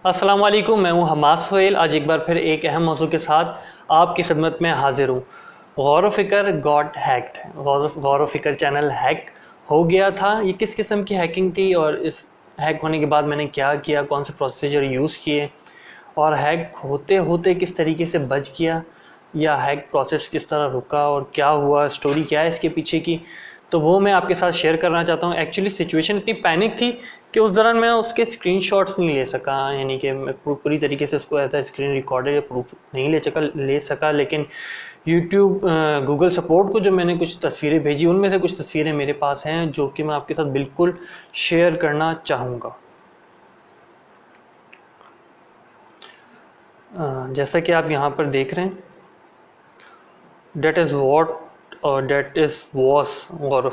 अस्सलाम वालेकुम, मैं हूं हमास सोहेल। आज एक बार फिर एक अहम मौजू के साथ आपकी खिदमत में हाजिर हूं। गौर फ़िक्र गॉट हैक्ड। गौर फ़िक्र चैनल हैक हो गया था। ये किस किस्म की हैकिंग थी और इस हैक होने के बाद मैंने क्या किया, कौन से प्रोसीजर यूज़ किए और हैक होते होते किस तरीके से बच गया, या हैक प्रोसेस किस तरह रुका और क्या हुआ, स्टोरी क्या है इसके पीछे की, तो वो मैं आपके साथ शेयर करना चाहता हूँ। एक्चुअली सिचुएशन इतनी पैनिक थी कि उस दौरान मैं उसके स्क्रीनशॉट्स नहीं ले सका, यानी कि मैं पूरी तरीके से उसको एज अ स्क्रीन रिकॉर्डर या प्रूफ नहीं ले सका। लेकिन यूट्यूब गूगल सपोर्ट को जो मैंने कुछ तस्वीरें भेजी, उनमें से कुछ तस्वीरें मेरे पास हैं जो कि मैं आपके साथ बिल्कुल शेयर करना चाहूँगा। जैसा कि आप यहाँ पर देख रहे हैं, डेट इज़ वॉट और डेट इज़ वॉस गौर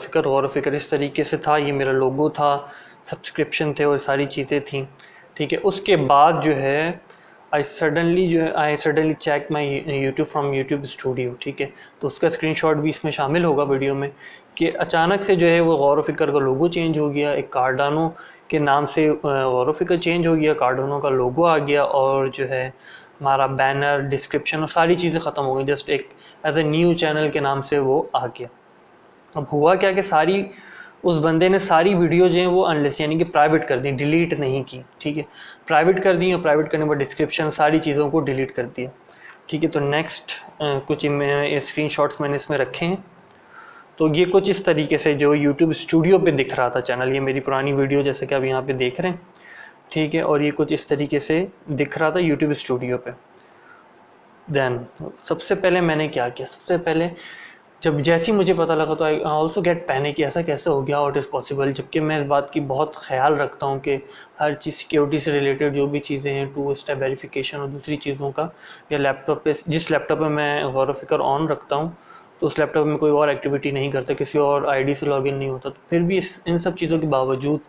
फ़िक्र इस तरीके से था। ये मेरा लोगो था, सब्सक्रिप्शन थे और सारी चीज़ें थी। ठीक है, उसके बाद जो है I suddenly check my YouTube from YouTube studio. ठीक है, तो उसका स्क्रीनशॉट भी इसमें शामिल होगा वीडियो में, कि अचानक से जो है वो गौर फ़िक्र का लोगो चेंज हो गया, एक कार्डानो के नाम से गौर फ़िक्र चेंज हो गया, कार्डानो का लोगो आ गया और जो है हमारा बैनर, डिस्क्रिप्शन और सारी चीज़ें ख़त्म हो गई। जस्ट एक एज ए न्यू चैनल के नाम से वो आ गया। अब हुआ क्या कि उस बंदे ने सारी वीडियो जो हैं वो अनलिस्ट यानी कि प्राइवेट कर दी, डिलीट नहीं की। ठीक है, प्राइवेट कर दी और प्राइवेट करने पर डिस्क्रिप्शन सारी चीज़ों को डिलीट कर दिया। ठीक है, तो नेक्स्ट कुछ स्क्रीनशॉट्स मैंने इसमें रखे हैं। तो ये कुछ इस तरीके से जो यूट्यूब स्टूडियो पे दिख रहा था चैनल, ये मेरी पुरानी वीडियो जैसे कि आप यहाँ पे देख रहे हैं। ठीक है, और ये कुछ इस तरीके से दिख रहा था यूट्यूब स्टूडियो पे। देन सबसे पहले मैंने क्या किया, सबसे पहले जब जैसे ही मुझे पता लगा तो आई ऑल्सो गेट पैनिक कि ऐसा कैसे हो गया, हाउ इट इज़ पॉसिबल। जबकि मैं इस बात की बहुत ख्याल रखता हूँ कि हर चीज़ सिक्योरिटी से रिलेटेड जो भी चीज़ें हैं, 2 स्टेप वेरिफिकेशन और दूसरी चीज़ों का, या लैपटॉप पे जिस लैपटॉप पे मैं गौर फ़िक्र ऑन रखता हूँ तो उस लैपटॉप में कोई और एक्टिविटी नहीं करता, किसी और आईडी से लॉगिन नहीं होता। तो फिर भी इन सब चीज़ों के बावजूद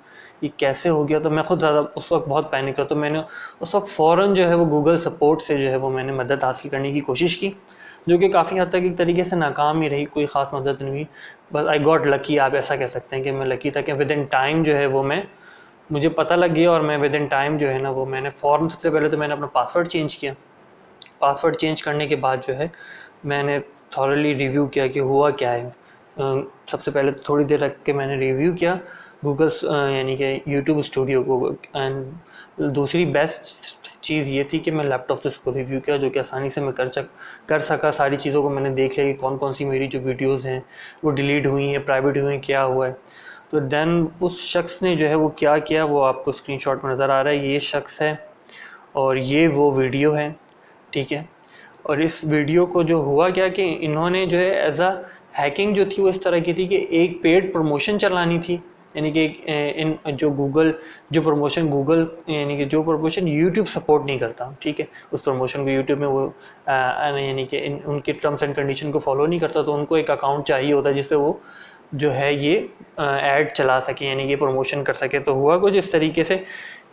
ये कैसे हो गया, तो मैं खुद ज़्यादा उस वक्त बहुत पैनिक था। तो मैंने उस वक्त फ़ौरन जो है वो गूगल सपोर्ट से जो है वो मैंने मदद हासिल करने की कोशिश की, जो कि काफ़ी हद तक एक तरीके से नाकाम ही रही, कोई ख़ास मदद नहीं हुई। बस आई गॉट लकी, आप ऐसा कह सकते हैं कि मैं लकी था कि विद इन टाइम जो है वो मुझे पता लग गया और मैं विद इन टाइम जो है ना वो मैंने फ़ौरन सबसे पहले तो मैंने अपना पासवर्ड चेंज किया। पासवर्ड चेंज करने के बाद जो है मैंने थॉरली रिव्यू किया कि हुआ क्या है। सबसे पहले तो थोड़ी देर रख के मैंने रिव्यू किया गूगल यानी कि यूट्यूब स्टूडियो को, एंड दूसरी बेस्ट चीज़ ये थी कि मैं लैपटॉप से उसको रिव्यू किया, जो कि आसानी से मैं कर सका। सारी चीज़ों को मैंने देख लिया कि कौन कौन सी मेरी जो वीडियोज़ हैं वो डिलीट हुई हैं, प्राइवेट हुई हैं, क्या हुआ है। तो देन उस शख्स ने जो है वो क्या किया वो आपको स्क्रीनशॉट में नज़र आ रहा है। ये शख्स है और ये वो वीडियो है। ठीक है, और इस वीडियो को जो हुआ क्या कि इन्होंने जो है एज अ हैकिंग जो थी वो इस तरह की थी कि एक पेड प्रमोशन चलानी थी, यानी कि इन जो प्रमोशन यूट्यूब सपोर्ट नहीं करता। ठीक है, उस प्रमोशन को यूट्यूब में वो यानी कि उनके टर्म्स एंड कंडीशन को फॉलो नहीं करता, तो उनको एक अकाउंट चाहिए होता है जिस पे वो जो है ये ऐड चला सके, यानी कि प्रमोशन कर सके। तो हुआ कुछ इस तरीके से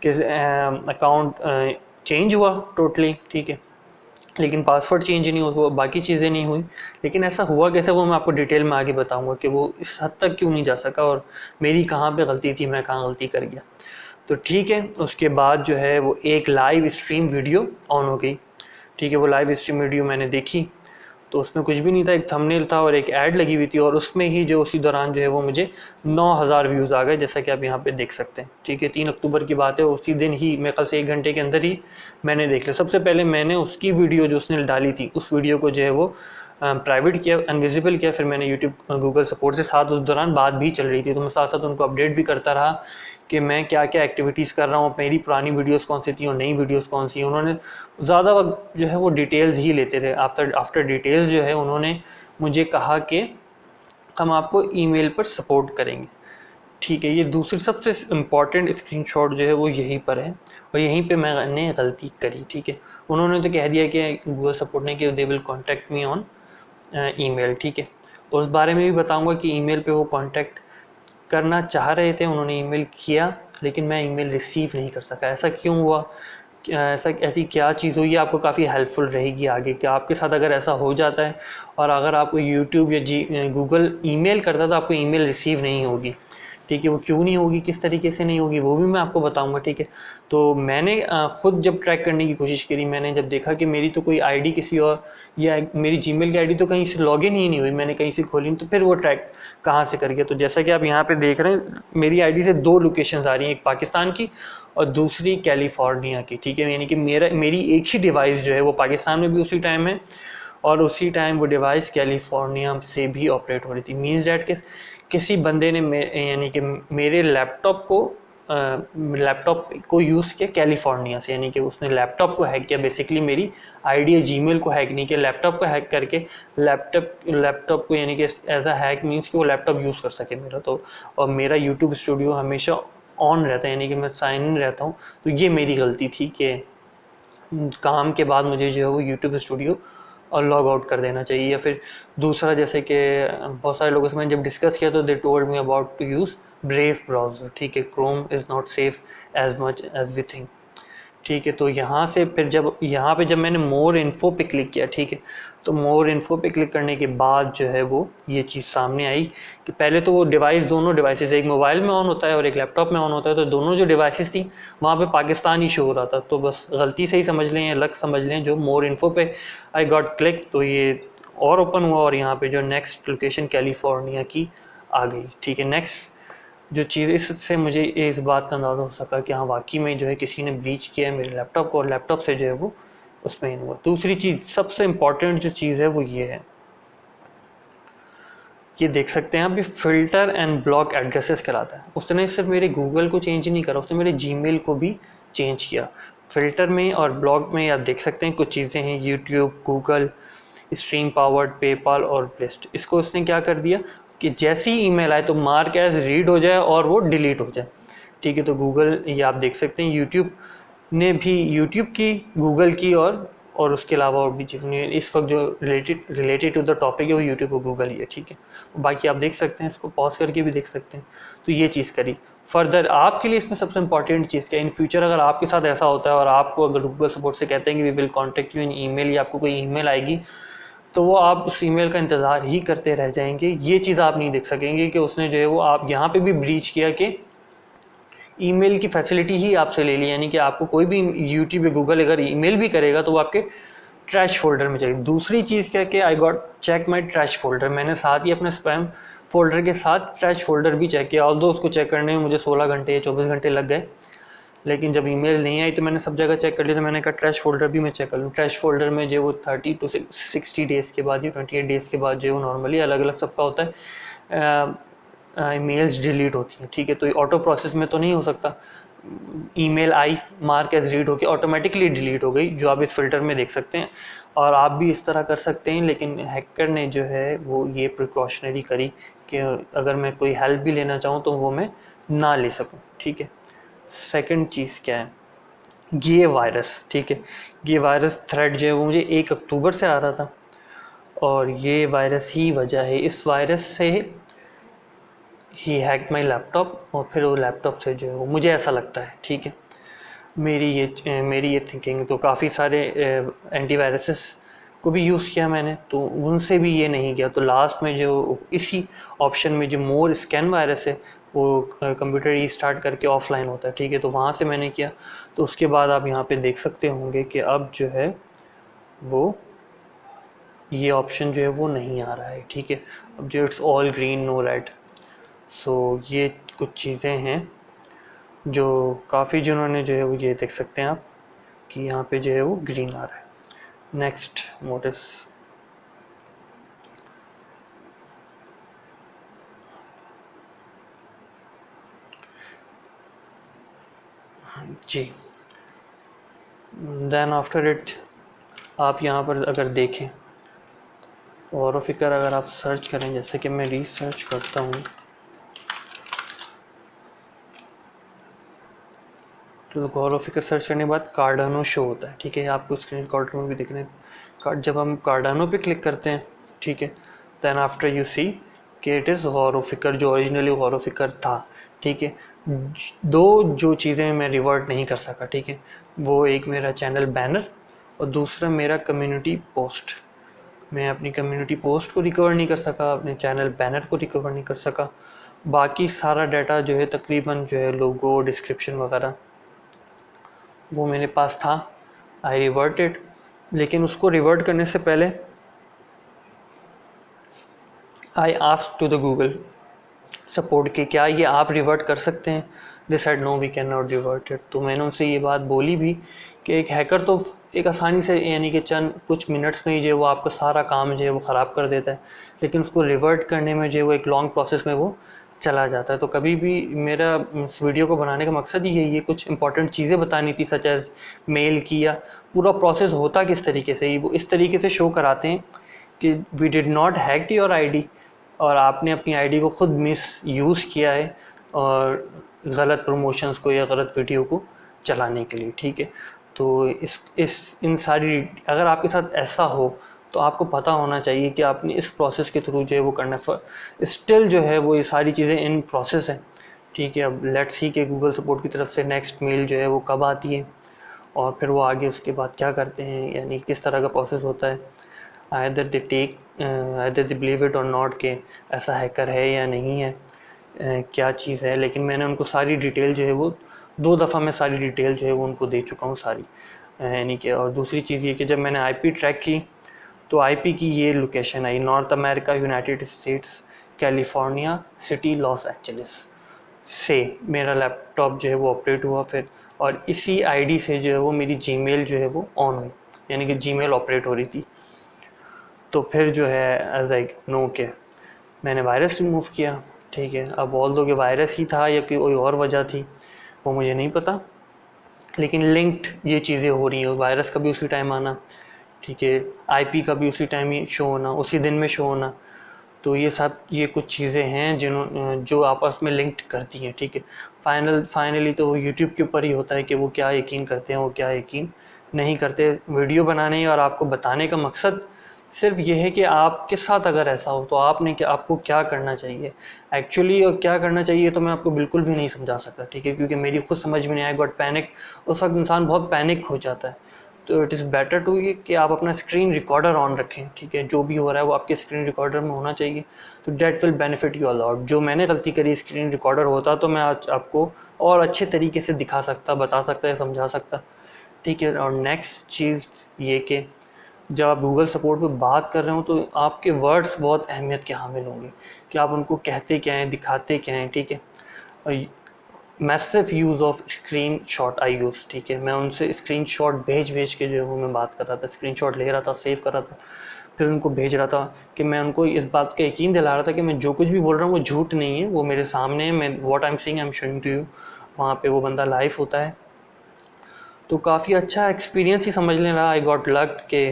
कि अकाउंट चेंज हुआ टोटली। ठीक है, लेकिन पासवर्ड चेंज नहीं हुआ, बाकी चीज़ें नहीं हुई। लेकिन ऐसा हुआ कैसे वो मैं आपको डिटेल में आगे बताऊंगा कि वो इस हद तक क्यों नहीं जा सका और मेरी कहाँ पे गलती थी, मैं कहाँ गलती कर गया। तो ठीक है, उसके बाद जो है वो एक लाइव स्ट्रीम वीडियो ऑन हो गई। ठीक है, वो लाइव स्ट्रीम वीडियो मैंने देखी तो उसमें कुछ भी नहीं था, एक थंबनेल था और एक ऐड लगी हुई थी, और उसमें ही जो उसी दौरान जो है वो मुझे 9000 व्यूज़ आ गए, जैसा कि आप यहाँ पे देख सकते हैं। ठीक है, 3 अक्टूबर की बात है, उसी दिन ही मेरे ख्याल से 1 घंटे के अंदर ही मैंने देख लिया। सबसे पहले मैंने उसकी वीडियो जो उसने डाली थी उस वीडियो को जो है वो प्राइवेट किया, अनविजिबल किया। फिर मैंने यूट्यूब गूगल सपोर्ट से साथ उस दौरान बात भी चल रही थी, तो मैं साथ साथ उनको अपडेट भी करता रहा कि मैं क्या क्या एक्टिविटीज़ कर रहा हूँ, मेरी पुरानी वीडियोस कौन सी थी और नई वीडियोस कौन सी। उन्होंने ज़्यादा वक्त जो है वो डिटेल्स ही लेते थे। आफ्टर डिटेल्स जो है उन्होंने मुझे कहा कि हम आपको ईमेल पर सपोर्ट करेंगे। ठीक है, ये दूसरी सबसे इम्पॉर्टेंट स्क्रीनशॉट जो है वो यहीं पर है और यहीं पे मैंने गलती करी। ठीक है, उन्होंने तो कह दिया कि गूगल सपोर्ट ने कि they will contact me on email. ठीक है, और उस बारे में भी बताऊंगा कि ईमेल पे वो कांटेक्ट करना चाह रहे थे, उन्होंने ईमेल किया लेकिन मैं ईमेल रिसीव नहीं कर सका। ऐसा क्यों हुआ, ऐसी क्या चीज़ हुई, आपको काफ़ी हेल्पफुल रहेगी आगे कि आपके साथ अगर ऐसा हो जाता है और अगर आपको यूट्यूब या गूगल ईमेल करता तो आपको ईमेल रिसीव नहीं होगी। ठीक है। वो क्यों नहीं होगी, किस तरीके से नहीं होगी, वो भी मैं आपको बताऊंगा, ठीक है। तो मैंने खुद जब ट्रैक करने की कोशिश करी, मैंने जब देखा कि मेरी तो कोई आईडी किसी और, या मेरी जीमेल की आईडी तो कहीं से लॉगिन ही नहीं हुई, मैंने कहीं से खोली, तो फिर वो ट्रैक कहाँ से कर गया। तो जैसा कि आप यहाँ पे देख रहे हैं, मेरी आईडी से 2 लोकेशंस आ रही हैं, एक पाकिस्तान की और दूसरी कैलिफोर्निया की, ठीक है। यानी कि मेरी एक ही डिवाइस जो है वो पाकिस्तान में भी उसी टाइम है और उसी टाइम वो डिवाइस कैलिफोर्निया से भी ऑपरेट हो रही थी। मीन्स डैट किसी बंदे ने यानी कि मेरे लैपटॉप को यूज़ किया कैलिफोर्निया से, यानी कि उसने लैपटॉप को हैक किया, बेसिकली मेरी आईडी या जीमेल को हैक नहीं किया, लैपटॉप को हैक करके लैपटॉप को, यानी कि एज अ हैक मीन्स कि वो लैपटॉप यूज़ कर सके मेरा। तो और मेरा यूट्यूब स्टूडियो हमेशा ऑन रहता है, यानी कि मैं साइन इन रहता हूँ। तो ये मेरी गलती थी कि काम के बाद मुझे जो है वो यूट्यूब स्टूडियो और लॉग आउट कर देना चाहिए। या फिर दूसरा, जैसे कि बहुत सारे लोगों से मैंने जब डिस्कस किया तो they told me about to use Brave browser, ठीक है। Chrome is not safe as much as we think, ठीक है। तो यहाँ से फिर जब मैंने मोर इन्फो पे क्लिक किया, ठीक है, तो मोर इन्फो पे क्लिक करने के बाद जो है वो ये चीज़ सामने आई कि पहले तो वो दोनों डिवाइसेस, एक मोबाइल में ऑन होता है और एक लैपटॉप में ऑन होता है, तो दोनों जो डिवाइसेस थी वहाँ पे पाकिस्तान ही शो हो रहा था। तो बस गलती से ही समझ लें या लक समझ लें, जो मोर इन्फो पे आई गॉट क्लिक तो ये और ओपन हुआ और यहाँ पे जो नेक्स्ट लोकेशन कैलिफोर्निया की आ गई, ठीक है। नेक्स्ट जो चीज़, इससे मुझे इस बात का अंदाज़ा हो सका कि हाँ वाकई में जो है किसी ने ब्रीच किया है मेरे लैपटॉप को और लैपटॉप से जो है वो उसमें इन हुआ। दूसरी चीज़, सबसे इम्पॉर्टेंट जो चीज़ है वो ये है, ये देख सकते हैं आप, ये फ़िल्टर एंड ब्लॉक एड्रेसेस कहलाता है। उसने सिर्फ मेरे गूगल को चेंज नहीं करा, उसने मेरे जीमेल को भी चेंज किया। फ़िल्टर में और ब्लॉक में आप देख सकते हैं कुछ चीज़ें हैं, YouTube, Google, stream powered, PayPal और ब्लिस्ट। इसको उसने क्या कर दिया कि जैसी ही ईमेल आए तो मार्क एज रीड हो जाए और वो डिलीट हो जाए, ठीक है। तो गूगल, ये आप देख सकते हैं, यूट्यूब ने भी, यूट्यूब की, गूगल की और उसके अलावा और भी चीज़ नहीं। इस वक्त जो रिलेटेड टू द टॉपिक है वो यूट्यूब और गूगल ही है, ठीक है। बाकी आप देख सकते हैं, इसको पॉज करके भी देख सकते हैं। तो ये चीज़ करी। फर्दर आपके लिए इसमें सबसे इंपॉर्टेंट चीज़ क्या है, इन फ्यूचर अगर आपके साथ ऐसा होता है और आपको अगर गूगल सपोर्ट से कहते हैं कि we will contact you in email, या आपको कोई ईमेल आएगी, तो वो आप उस ईमेल का इंतज़ार ही करते रह जाएंगे। ये चीज़ आप नहीं देख सकेंगे कि उसने जो है वो आप यहाँ पे भी ब्रीच किया कि ईमेल की फैसिलिटी ही आपसे ले ली, यानी कि आपको कोई भी यूट्यूब या गूगल अगर ईमेल भी करेगा तो वो आपके ट्रैश फोल्डर में चलेगी। दूसरी चीज़ क्या कि I got check my trash folder, मैंने साथ ही अपने स्पैम फोल्डर के साथ ट्रैश फोल्डर भी चेक किया। ऑल्दो उसको चेक करने में मुझे 16 घंटे या 24 घंटे लग गए, लेकिन जब ईमेल नहीं आई तो मैंने सब जगह चेक कर लिया। तो मैंने कहा ट्रैश फोल्डर भी मैं चेक कर लूँ। ट्रैश फोल्डर में जो वो 30 to 60 डेज़ के बाद या 28 डेज़ के बाद जो वो नॉर्मली अलग अलग सबका होता है, ईमेल्स डिलीट होती हैं, ठीक है। तो ऑटो प्रोसेस में तो नहीं हो सकता, ईमेल आई, मार्क एज रीड होकर ऑटोमेटिकली डिलीट हो गई, जो आप इस फिल्टर में देख सकते हैं। और आप भी इस तरह कर सकते हैं, लेकिन हैकर ने जो है वो ये प्रिकॉशनरी करी कि अगर मैं कोई हेल्प भी लेना चाहूँ तो वो मैं ना ले सकूँ, ठीक है। सेकंड चीज़ क्या है, ये वायरस, ठीक है। ये वायरस थ्रेड जो है वो मुझे 1 अक्टूबर से आ रहा था और ये वायरस ही वजह है। इस वायरस से ही हैक माई लैपटॉप और फिर वो लैपटॉप से जो है वो, मुझे ऐसा लगता है, ठीक है, मेरी ये थिंकिंग। तो काफ़ी सारे एंटीवायरसेस को भी यूज़ किया मैंने, तो उनसे भी ये नहीं किया। तो लास्ट में जो इसी ऑप्शन में जो मोर स्कैन वायरस है वो कंप्यूटर रीस्टार्ट करके ऑफलाइन होता है, ठीक है। तो वहाँ से मैंने किया। तो उसके बाद आप यहाँ पे देख सकते होंगे कि अब जो है वो ये ऑप्शन जो है वो नहीं आ रहा है, ठीक है। अब जो it's all green no red. So ये कुछ चीज़ें हैं जो काफ़ी, जिन्होंने जो है वो, ये देख सकते हैं आप कि यहाँ पे जो है वो ग्रीन आ रहा है। नेक्स्ट नोटिस, जी, देन आफ्टर इट आप यहाँ पर अगर देखें गौर फिक्र, अगर आप सर्च करें, जैसे कि मैं रिसर्च करता हूँ, तो गौर फिक्र सर्च करने के बाद कार्डानो शो होता है, ठीक है। आपको स्क्रीन रिकॉर्डर में भी दिख रहे हैं। जब हम कार्डानो पे क्लिक करते हैं, ठीक है, देन आफ्टर यू सी कि इट इज़ गौर फिक्र, जो ओरिजिनली गौर फिक्र था, ठीक है। दो जो चीज़ें मैं रिवर्ट नहीं कर सका, ठीक है, वो एक मेरा चैनल बैनर और दूसरा मेरा कम्युनिटी पोस्ट। मैं अपनी कम्युनिटी पोस्ट को रिकवर नहीं कर सका, अपने चैनल बैनर को रिकवर नहीं कर सका। बाकी सारा डाटा जो है तकरीबन जो है लोगो डिस्क्रिप्शन वगैरह वो मेरे पास था। आई रिवर्टेड, लेकिन उसको रिवर्ट करने से पहले I asked to the Google support कि क्या ये आप रिवर्ट कर सकते हैं। They said no we can not revert it. तो मैंने उनसे ये बात बोली भी कि एक हैकर तो एक आसानी से यानी कि चंद कुछ मिनट्स में ही जो है वो आपका सारा काम जो है वो ख़राब कर देता है, लेकिन उसको रिवर्ट करने में जो है वो एक लॉन्ग प्रोसेस में वो चला जाता है। तो कभी भी मेरा इस वीडियो को बनाने का मकसद ही ये कुछ इंपॉर्टेंट चीज़ें बतानी थी, सच एज मेल की या पूरा प्रोसेस होता किस तरीके से, वो इस तरीके से शो कराते हैं कि we did not hack your ID और आपने अपनी आईडी को खुद मिस यूज़ किया है और गलत प्रमोशंस को या गलत वीडियो को चलाने के लिए, ठीक है। तो इस इन सारी अगर आपके साथ ऐसा हो तो आपको पता होना चाहिए कि आपने इस प्रोसेस के थ्रू जो है वो करना है। स्टिल जो है वो ये सारी चीज़ें इन प्रोसेस है, ठीक है। अब लेट्स सी कि गूगल सपोर्ट की तरफ से नेक्स्ट मेल जो है वो कब आती है और फिर वो आगे उसके बाद क्या करते हैं, यानी किस तरह का प्रोसेस होता है। आइदर दे बिलीव इट और नॉट कि ऐसा हैकर है या नहीं है, क्या चीज़ है। लेकिन मैंने उनको सारी डिटेल जो है वो 2 दफ़ा मैं सारी डिटेल जो है वो उनको दे चुका हूँ सारी, यानी कि। और दूसरी चीज़ ये कि जब मैंने आईपी ट्रैक की तो आईपी की ये location I, north America, United states, California, city Los Angeles से मेरा लैपटॉप जो है वो ऑपरेट हुआ फिर। और इसी आईडी से जो है वो मेरी जीमेल जो है वो ऑन हुई, यानी कि जीमेल ऑपरेट हो रही थी। तो फिर जो है एज आई नो के मैंने वायरस रिमूव किया, ठीक है। अब ऑल दो कि वायरस ही था या कोई और वजह थी वो मुझे नहीं पता, लेकिन लिंक्ड ये चीज़ें हो रही हैं। वायरस का भी उसी टाइम आना, ठीक है, आईपी का भी उसी टाइम ही शो होना, उसी दिन में शो होना। तो ये कुछ चीज़ें हैं जो आपस में लिंक्ड करती हैं, ठीक है। फाइनली तो वो यूट्यूब के ऊपर ही होता है कि वो क्या यकीन करते हैं, वो क्या यकीन नहीं करते। वीडियो बनाने और आपको बताने का मकसद सिर्फ ये है कि आपके साथ अगर ऐसा हो तो आपको क्या करना चाहिए एक्चुअली, और क्या करना चाहिए तो मैं आपको बिल्कुल भी नहीं समझा सकता, ठीक है, क्योंकि मेरी खुद समझ में नहीं आया। गॉट पैनिक, उस वक्त इंसान बहुत पैनिक हो जाता है। तो इट इज़ बेटर टू ये कि आप अपना स्क्रीन रिकॉर्डर ऑन रखें, ठीक है। जो भी हो रहा है वो आपके स्क्रीन रिकॉर्डर में होना चाहिए, तो that will benefit you a lot. जो मैंने गलती करी, स्क्रीन रिकॉर्डर होता तो मैं आज आपको और अच्छे तरीके से दिखा सकता, बता सकता या समझा सकता, ठीक है। और नेक्स्ट चीज़ ये कि जब आप गूगल सपोर्ट पे बात कर रहे हो तो आपके वर्ड्स बहुत अहमियत के हामिल होंगे कि आप उनको कहते क्या हैं, दिखाते क्या हैं, ठीक है। और massive use of screen shot I use, ठीक है। मैं उनसे स्क्रीन शॉट भेज के जो है वो मैं बात कर रहा था, स्क्रीन शॉट ले रहा था, सेव कर रहा था, फिर उनको भेज रहा था कि मैं उनको इस बात का यकीन दिला रहा था कि मैं जो कुछ भी बोल रहा हूँ वो झूठ नहीं है, वो मेरे सामने है, मैं what I am saying I am showing to you. वहाँ पे वो बंदा लाइव होता है। तो काफ़ी अच्छा एक्सपीरियंस ही समझ लें रहा। आई गॉट लक कि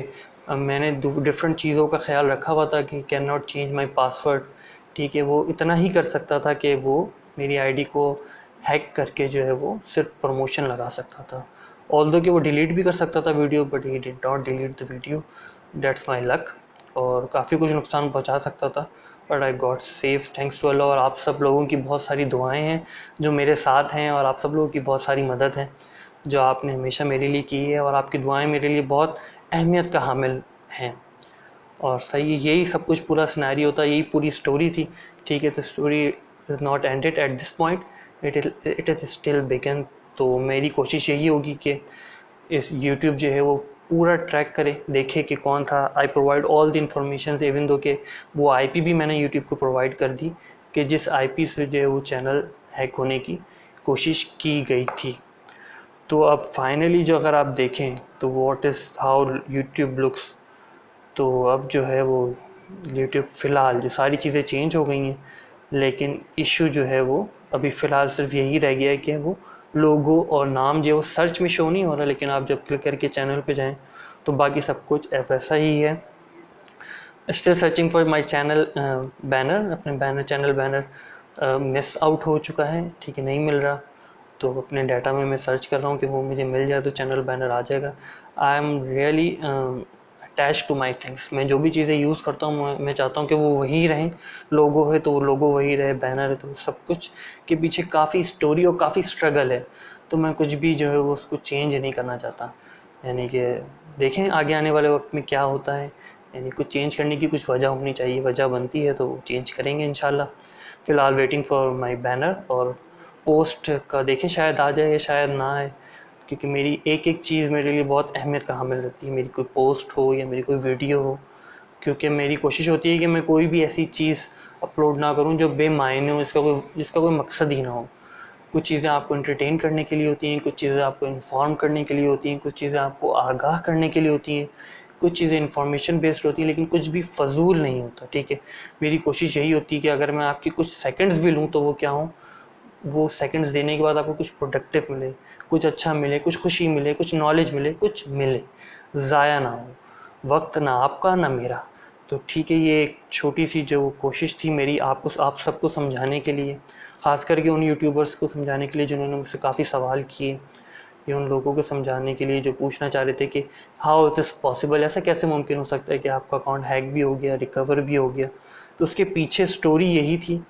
मैंने डिफरेंट चीज़ों का ख्याल रखा हुआ था कि can not change my password, ठीक है। वो इतना ही कर सकता था कि वो मेरी आईडी को हैक करके जो है वो सिर्फ प्रमोशन लगा सकता था। ऑल्दो कि वो डिलीट भी कर सकता था video, but he did not delete the video, that's my luck. और काफ़ी कुछ नुकसान पहुंचा सकता था, but I got safe thanks to Allah. और आप सब लोगों की बहुत सारी दुआएं हैं जो मेरे साथ हैं, और आप सब लोगों की बहुत सारी मदद है जो आपने हमेशा मेरे लिए की है, और आपकी दुआएं मेरे लिए बहुत अहमियत का हामिल हैं। और सही यही सब कुछ पूरा सिनेरियो था, यही पूरी स्टोरी थी, ठीक है। तो story is not ended at this point, it is still begun. तो मेरी कोशिश यही होगी कि इस यूट्यूब जो है वो पूरा ट्रैक करे, देखे कि कौन था। I provide all the information, even though कि वो आईपी भी मैंने यूट्यूब को प्रोवाइड कर दी कि जिस आईपी से जो है वो चैनल हैक होने की कोशिश की गई थी। तो अब फाइनली जो अगर आप देखें तो what is how YouTube looks, तो अब जो है वो यूट्यूब फ़िलहाल जो सारी चीज़ें चेंज हो गई हैं, लेकिन इशू जो है वो अभी फ़िलहाल सिर्फ यही रह गया है कि वो लोगो और नाम जो वो सर्च में शो नहीं हो रहा, लेकिन आप जब क्लिक करके चैनल पे जाएं तो बाकी सब कुछ वैसा ही है। Still searching for my channel banner, अपने banner channel banner miss out हो चुका है, ठीक है, नहीं मिल रहा। तो अपने डाटा में मैं सर्च कर रहा हूँ कि वो मुझे मिल जाए तो चैनल बैनर आ जाएगा। I am really attach to my things. मैं जो भी चीज़ें यूज़ करता हूँ मैं चाहता हूँ कि वो वही रहें। लोगो है तो वो लोगो वही रहे, बैनर है तो सब कुछ के पीछे काफ़ी स्टोरी और काफ़ी स्ट्रगल है, तो मैं कुछ भी जो है वो उसको चेंज नहीं करना चाहता। यानी कि देखें आगे आने वाले वक्त में क्या होता है, यानी कुछ चेंज करने की कुछ वजह होनी चाहिए, वजह बनती है तो चेंज करेंगे इंशाल्लाह। फ़िलहाल वेटिंग फॉर माई बैनर, और पोस्ट का देखें शायद आ जाए या शायद ना आए, क्योंकि मेरी एक एक चीज़ मेरे लिए बहुत अहमियत का हामिल रहती है, मेरी कोई पोस्ट हो या मेरी कोई वीडियो हो, क्योंकि मेरी कोशिश होती है कि मैं कोई भी ऐसी चीज़ अपलोड ना करूं जो बेमायने हो, जिसका कोई मकसद ही ना हो। कुछ चीज़ें आपको एंटरटेन करने के लिए होती हैं, कुछ चीज़ें आपको इन्फॉर्म करने के लिए होती हैं, कुछ चीज़ें आपको आगाह करने के लिए होती हैं, कुछ चीज़ें इन्फॉर्मेशन बेस्ड होती हैं, लेकिन कुछ भी फ़जूल नहीं होता, ठीक है। मेरी कोशिश यही होती है कि अगर मैं आपकी कुछ सेकंड्स भी लूँ तो वो क्या हो, वो सेकंड्स देने के बाद आपको कुछ प्रोडक्टिव मिले, कुछ अच्छा मिले, कुछ खुशी मिले, कुछ नॉलेज मिले, कुछ मिले, ज़ाया ना हो वक्त, ना आपका ना मेरा। तो ठीक है, ये एक छोटी सी जो कोशिश थी मेरी आप सबको समझाने के लिए, ख़ास करके उन यूट्यूबर्स को समझाने के लिए जिन्होंने मुझसे काफ़ी सवाल किए, या उन लोगों को समझाने के लिए जो पूछना चाह रहे थे कि हाउ इट इज़ पॉसिबल, ऐसा कैसे मुमकिन हो सकता है कि आपका अकाउंट हैक भी हो गया, रिकवर भी हो गया। तो उसके पीछे स्टोरी यही थी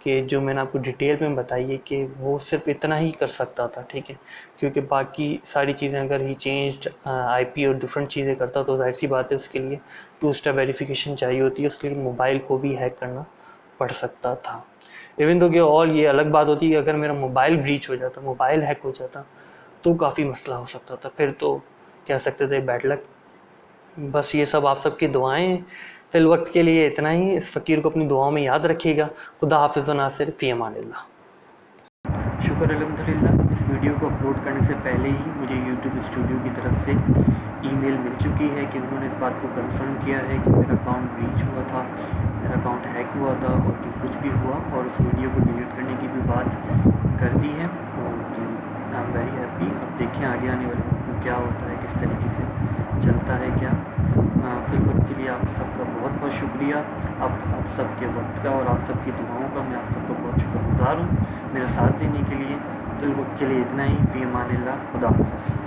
कि जो मैंने आपको डिटेल में बताई है कि वो सिर्फ इतना ही कर सकता था, ठीक है। क्योंकि बाकी सारी चीज़ें अगर ही चेंज आईपी और डिफरेंट चीज़ें करता तो जाहिर सी बात है उसके लिए 2 स्टेप वेरिफिकेशन चाहिए होती है, उसके लिए मोबाइल को भी हैक करना पड़ सकता था। इवन तो कि और ये अलग बात होती है कि अगर मेरा मोबाइल ब्रीच हो जाता, मोबाइल हैक हो जाता, तो काफ़ी मसला हो सकता था, फिर तो कह सकते थे बैड लक। बस ये सब आप सबकी दुआएं। फिल वक्त के लिए इतना ही। इस फ़कीर को अपनी दुआओं में याद रखिएगा। खुदा हाफिज़ व नासिर, फ़ी अमानिल्लाह। शुक्र अल्हम्दुलिल्लाह, इस वीडियो को अपलोड करने से पहले ही मुझे यूट्यूब स्टूडियो की तरफ से ईमेल मिल चुकी है कि उन्होंने इस बात को कंफर्म किया है कि मेरा अकाउंट ब्रीच हुआ था, मेरा अकाउंट हैक हुआ था, और जो कुछ भी हुआ, और उस वीडियो को डिलीट करने की भी बात कर दी है। और आई एम वेरी हैप्पी। अब देखें आगे आने वाले वक्त में क्या होता है, किस तरीके से चलता है क्या। फिर वक्त के लिए आप सबका बहुत बहुत शुक्रिया। आप सबके वक्त का और आप सबकी दुआओं का मैं आप सबका बहुत शुक्रगुज़ार हूँ मेरा साथ देने के लिए। फिल वक्त के लिए इतना ही। फ़ी अमानिल्लाह, खुदा हाफ़िज़।